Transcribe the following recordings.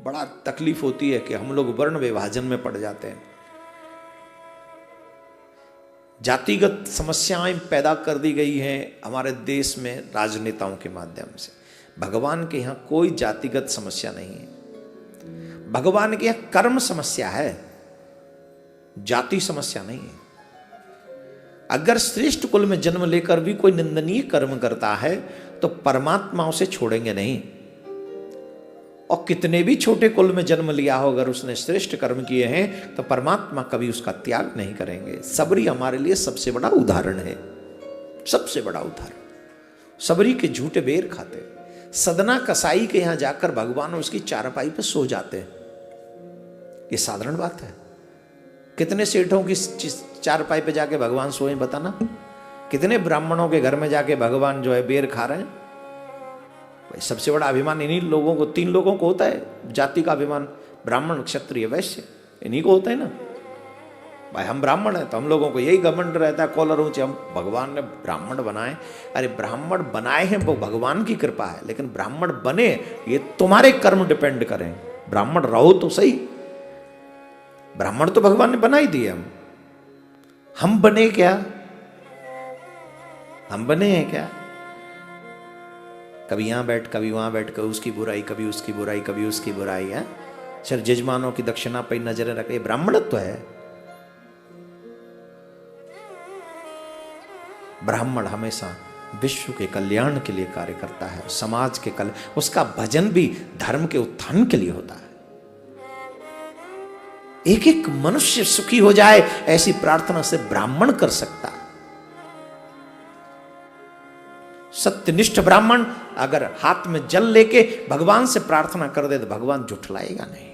बड़ा तकलीफ होती है कि हम लोग वर्ण विभाजन में पड़ जाते हैं। जातिगत समस्याएं पैदा कर दी गई हैं हमारे देश में राजनेताओं के माध्यम से। भगवान के यहाँ कोई जातिगत समस्या नहीं है। भगवान के यहाँ कर्म समस्या है, जाति समस्या नहीं है। अगर श्रेष्ठ कुल में जन्म लेकर भी कोई निंदनीय कर्म करता है तो परमात्मा उसे छोड़ेंगे नहीं। और कितने भी छोटे कुल में जन्म लिया हो, अगर उसने श्रेष्ठ कर्म किए हैं तो परमात्मा कभी उसका त्याग नहीं करेंगे। सबरी हमारे लिए सबसे बड़ा उदाहरण है, सबसे बड़ा उदाहरण। सबरी के झूठे बेर खाते, सदना कसाई के यहां जाकर भगवान उसकी चारपाई पर सो जाते हैं। ये साधारण बात है। कितने सेठों की चारपाई पे जाके भगवान सोए बताना? कितने ब्राह्मणों के घर में जाके भगवान जो है बेर खा रहे हैं? भाई सबसे बड़ा अभिमान इन्हीं लोगों को, 3 लोगों को होता है जाति का अभिमान, ब्राह्मण, क्षत्रिय, वैश्य, इन्हीं को होता है ना। भाई हम ब्राह्मण हैं तो हम लोगों को यही घमंड रहता है, कॉलर ऊंचे, हम भगवान ने ब्राह्मण बनाए। अरे ब्राह्मण बनाए हैं वो भगवान की कृपा है, लेकिन ब्राह्मण बने ये तुम्हारे कर्म डिपेंड करें। ब्राह्मण रहो तो सही, ब्राह्मण तो भगवान ने बना ही दिए। हम बने क्या? हम बने हैं क्या? कभी यहां बैठ, कभी वहां बैठ, कभी उसकी बुराई, कभी उसकी बुराई, कभी उसकी बुराई है। सिर्फ जजमानों की दक्षिणा पर नजरें रखे, ब्राह्मणत्व है। ब्राह्मण हमेशा विश्व के कल्याण के लिए कार्य करता है, समाज के उसका भजन भी धर्म के उत्थान के लिए होता है। एक एक मनुष्य सुखी हो जाए ऐसी प्रार्थना से ब्राह्मण कर सकता है। सत्यनिष्ठ ब्राह्मण अगर हाथ में जल लेके भगवान से प्रार्थना कर दे तो भगवान झुठलाएगा नहीं।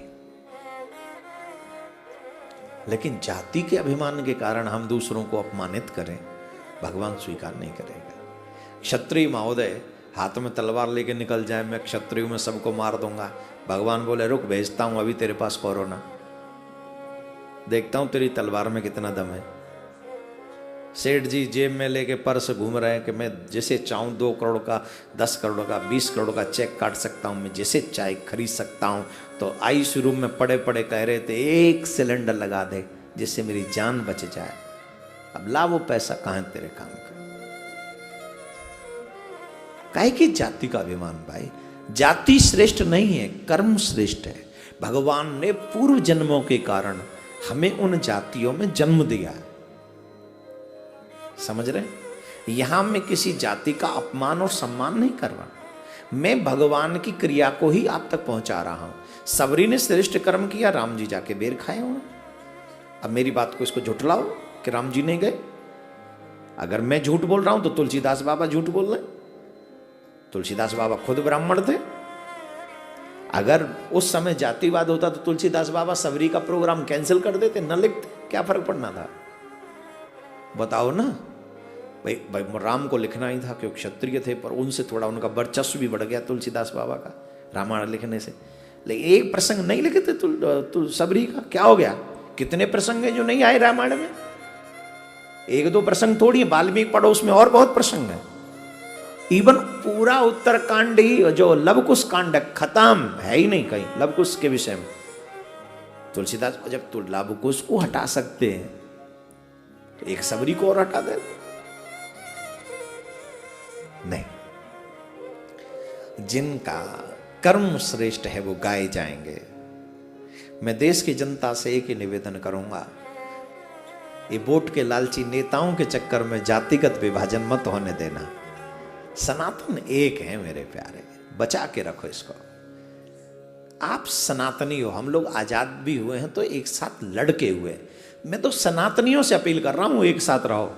लेकिन जाति के अभिमान के कारण हम दूसरों को अपमानित करें, भगवान स्वीकार नहीं करेगा। क्षत्रिय महोदय हाथ में तलवार लेके निकल जाए, मैं क्षत्रियों में सबको मार दूंगा, भगवान बोले रुक, भेजता हूं अभी तेरे पास कोरोना, देखता हूं तेरी तलवार में कितना दम है। सेठ जी जेब में लेके पर्स घूम रहे हैं कि मैं जैसे चाहूं 2 करोड़ का, 10 करोड़ का, 20 करोड़ का चेक काट सकता हूं, मैं जैसे चाहे खरीद सकता हूं। तो आईसीयू रूम में पड़े पड़े कह रहे थे 1 सिलेंडर लगा दे जिससे मेरी जान बच जाए। अब ला वो पैसा कहां है तेरे काम का? काहे की जाति का अभिमान? भाई जाति श्रेष्ठ नहीं है, कर्म श्रेष्ठ है। भगवान ने पूर्व जन्मों के कारण हमें उन जातियों में जन्म दिया है, समझ रहे? यहां मैं किसी जाति का अपमान और सम्मान नहीं कर रहा, मैं भगवान की क्रिया को ही आप तक पहुंचा रहा हूं। सबरी ने श्रेष्ठ कर्म किया, राम जी जाके बेर खाए हुए। अब मेरी बात को इसको झुठलाओ कि राम जी नहीं गए। अगर मैं झूठ बोल रहा हूं तो तुलसीदास बाबा झूठ बोल रहे। तुलसीदास बाबा खुद ब्राह्मण थे। अगर उस समय जातिवाद होता तो तुलसीदास बाबा सबरी का प्रोग्राम कैंसिल कर देते, न लिखते, क्या फर्क पड़ना था? बताओ ना। भाई राम को लिखना ही था क्योंकि क्षत्रिय थे, पर उनसे थोड़ा उनका वर्चस्व भी बढ़ गया तुलसीदास बाबा का रामायण लिखने से। लेकिन एक प्रसंग नहीं लिखे थे सबरी का, क्या हो गया? कितने प्रसंग है जो नहीं आए रामायण में? 1-2 प्रसंग थोड़ी है, वाल्मीकि पढ़ो उसमें और बहुत प्रसंग है। इवन पूरा उत्तरकांड ही जो लवकुश कांड खत्म है ही नहीं कहीं लवकुश के विषय में। तुलसीदास जब तो लवकुश को हटा सकते हैं तो एक सबरी को और हटा दे? नहीं। जिनका कर्म श्रेष्ठ है वो गाए जाएंगे। मैं देश की जनता से एक ही निवेदन करूंगा, ये वोट के लालची नेताओं के चक्कर में जातिगत विभाजन मत होने देना। सनातन एक है मेरे प्यारे, बचा के रखो इसको। आप सनातनी हो, हम लोग आजाद भी हुए हैं तो एक साथ लड़के हुए। मैं तो सनातनियों से अपील कर रहा हूं एक साथ रहो।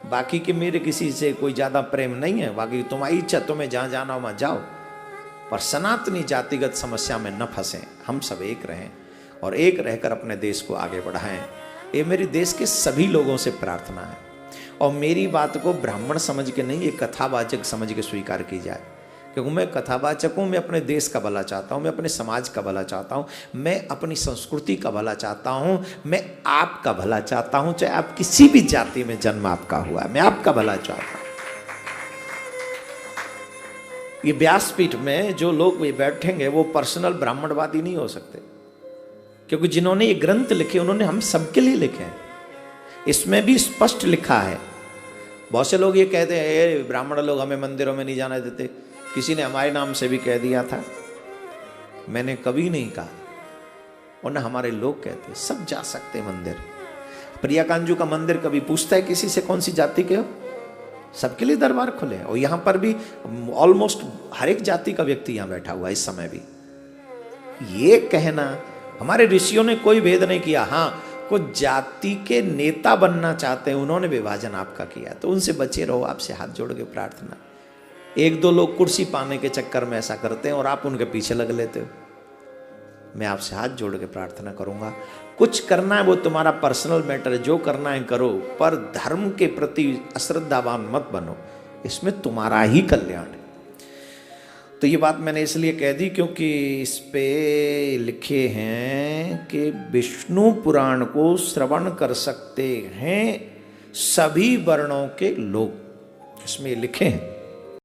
बाकी के मेरे किसी से कोई ज्यादा प्रेम नहीं है, बाकी तुम्हारी इच्छा, तुम्हें जहां जाना हो वहां जाओ, पर सनातनी जातिगत समस्या में न फंसें। हम सब एक रहें और एक रहकर अपने देश को आगे बढ़ाएं। ये मेरी देश के सभी लोगों से प्रार्थना है। और मेरी बात को ब्राह्मण समझ के नहीं, ये कथावाचक समझ के स्वीकार की जाए, क्योंकि मैं कथावाचक हूँ। मैं अपने देश का भला चाहता हूँ, मैं अपने समाज का भला चाहता हूँ, मैं अपनी संस्कृति का भला चाहता हूँ, मैं आपका भला चाहता हूँ। चाहे आप किसी भी जाति में जन्म आपका हुआ है, मैं आपका भला चाहता हूँ। ये व्यासपीठ में जो लोग ये बैठेंगे वो पर्सनल ब्राह्मणवादी नहीं हो सकते, क्योंकि जिन्होंने ये ग्रंथ लिखे उन्होंने हम सबके लिए लिखे हैं। इसमें भी स्पष्ट लिखा है। बहुत से लोग ये कहते हैं ये ब्राह्मण लोग हमें मंदिरों में नहीं जाने देते, किसी ने हमारे नाम से भी कह दिया था। मैंने कभी नहीं कहा, और ना हमारे लोग कहते, सब जा सकते मंदिर। प्रिया कांजू का मंदिर कभी पूछता है किसी से कौन सी जाति के हो? सबके लिए दरबार खुले हैं। और यहाँ पर भी ऑलमोस्ट हर एक जाति का व्यक्ति यहाँ बैठा हुआ है इस समय भी। ये कहना, हमारे ऋषियों ने कोई भेद नहीं किया। हाँ, कुछ जाति के नेता बनना चाहते हैं, उन्होंने विभाजन आपका किया, तो उनसे बचे रहो। आपसे हाथ जोड़ के प्रार्थना। एक दो लोग कुर्सी पाने के चक्कर में ऐसा करते हैं और आप उनके पीछे लग लेते हो। मैं आपसे हाथ जोड़ के प्रार्थना करूंगा, कुछ करना है वो तुम्हारा पर्सनल मैटर है, जो करना है करो, पर धर्म के प्रति अश्रद्धावान मत बनो, इसमें तुम्हारा ही कल्याण है। तो ये बात मैंने इसलिए कह दी क्योंकि इस पे लिखे हैं कि विष्णु पुराण को श्रवण कर सकते हैं सभी वर्णों के लोग, इसमें लिखे हैं।